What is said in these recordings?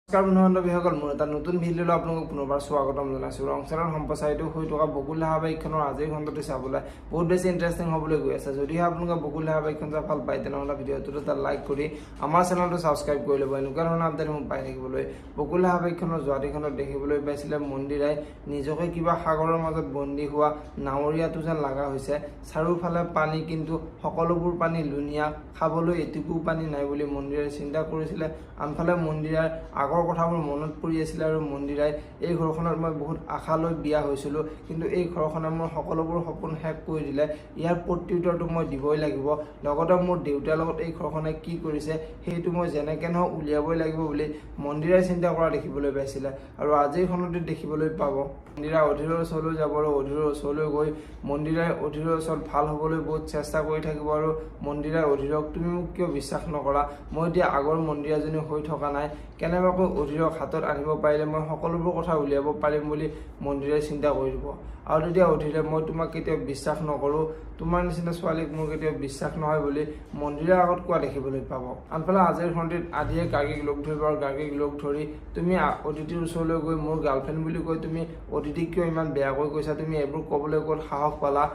নমস্কাৰ বন্ধু-বান্ধৱীসকল, মোৰ এটা নতুন ভিডিঅ'লৈ আপোনালোকক পুনৰবাৰ স্বাগতম জনাইছোঁ। ৰংচেনৰ সম্প্ৰচাৰিত হৈ থকা বকুল ধাৰাবাহিকখনৰ আজিৰ খণ্ডটো চাবলৈ বহুত বেছি ইণ্টাৰেষ্টিং হ'বলৈ গৈ আছে। যদিহে আপোনালোকে বকুল ধাৰাবাহিকখন চাই ভাল পায় তেনেহ'লে ভিডিঅ'টোত এটা লাইক কৰি আমাৰ চেনেলটো ছাবস্ক্ৰাইব কৰি ল'ব। এনেকুৱা ধৰণৰ আপডেট মোক পাই থাকিবলৈ। বকুল ধাৰাবাহিকখনৰ যোৱাদিখনত দেখিবলৈ পাইছিলে মন্দিৰাই নিজকে কিবা সাগৰৰ মাজত বন্দী হোৱা নাৱৰীয়াটো যেন লগা হৈছে। চাৰিওফালে পানী, কিন্তু সকলোবোৰ পানী লুণীয়া, খাবলৈ এটুকু পানী নাই বুলি মন্দিৰাই চিন্তা কৰিছিলে। আনফালে মন্দিৰাৰ আগৰ কথাবোৰ মনত পৰি আছিল আৰু মন্দিৰাই এই ঘৰখনত মই বহুত আশা লৈ বিয়া হৈছিলোঁ, কিন্তু এই ঘৰখনে মোৰ সকলোবোৰ সপোন শেষ কৰি দিলে। ইয়াৰ প্ৰত্যুত্তৰটো মই দিবই লাগিব। লগতে মোৰ দেউতাৰ লগত এই ঘৰখনে কি কৰিছে সেইটো মই যেনেকৈ নহওক উলিয়াবই লাগিব বুলি মন্দিৰাই চিন্তা কৰা দেখিবলৈ পাইছিলে। আৰু আজিৰ খণ্ডটোত দেখিবলৈ পাব মন্দিৰাই অধীৰৰ ওচৰলৈ যাব আৰু অধীৰৰ ওচৰলৈ গৈ মন্দিৰাই অধীৰৰ ওচৰত ভাল হ'বলৈ বহুত চেষ্টা কৰি থাকিব। আৰু মন্দিৰাই অধীৰক, তুমি মোক কিয় বিশ্বাস নকৰা? মই এতিয়া আগৰ মন্দিৰাজনী হৈ থকা নাই, কেনেবাকৈ অধীৰক হাতত আনিব পাৰিলে মই সকলোবোৰ কথা উলিয়াব পাৰিম বুলি মন্দিৰাই চিন্তা কৰিব। আৰু তেতিয়া অধীৰে, মই তোমাক কেতিয়াও বিশ্বাস নকৰোঁ, তোমাৰ নিচিনা ছোৱালীক মোৰ কেতিয়াও বিশ্বাস নহয় বুলি মন্দিৰৰ আগত কোৱা দেখিবলৈ পাব। আনফালে আজিৰ খণ্ডটোত আদিয়ে গাৰ্গীক লগ ধৰিব আৰু গাৰ্গীক লগ ধৰি, তুমি অদিতিৰ ওচৰলৈ গৈ মোৰ গাৰ্লফ্ৰেণ্ড বুলি কৈ তুমি অদিতিক কিয় ইমান বেয়াকৈ কৈছা? তুমি এইবোৰ ক'বলৈ ক'ত সাহস পালা?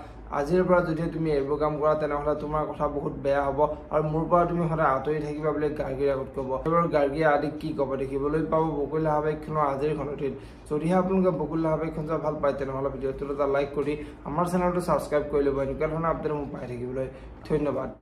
আজিৰ পৰা যদি তুমি এইবোৰ কাম কৰা তেনেহ'লে তোমাৰ কথা বহুত বেয়া হ'ব আৰু মোৰ পৰা তুমি সদায় আঁতৰি থাকিবা বুলি গাৰ্গীৰ আগত ক'ব। এইবাৰ গাৰ্গীয়ে আদিক কি ক'ব দেখিবলৈ পাব বকুল ধাৰাবাহিকখনৰ আজিৰ খণ্ডটোত। যদিহে আপোনালোকে বকুল ধাৰাবাহিকখন চাই ভাল পায় তেনেহ'লে ভিডিঅ'টোত এটা লাইক কৰি আমাৰ চেনেলটো ছাবস্ক্ৰাইব কৰি ল'ব। এনেকুৱা ধৰণৰ আপডেট মোক পাই থাকিবলৈ ধন্যবাদ।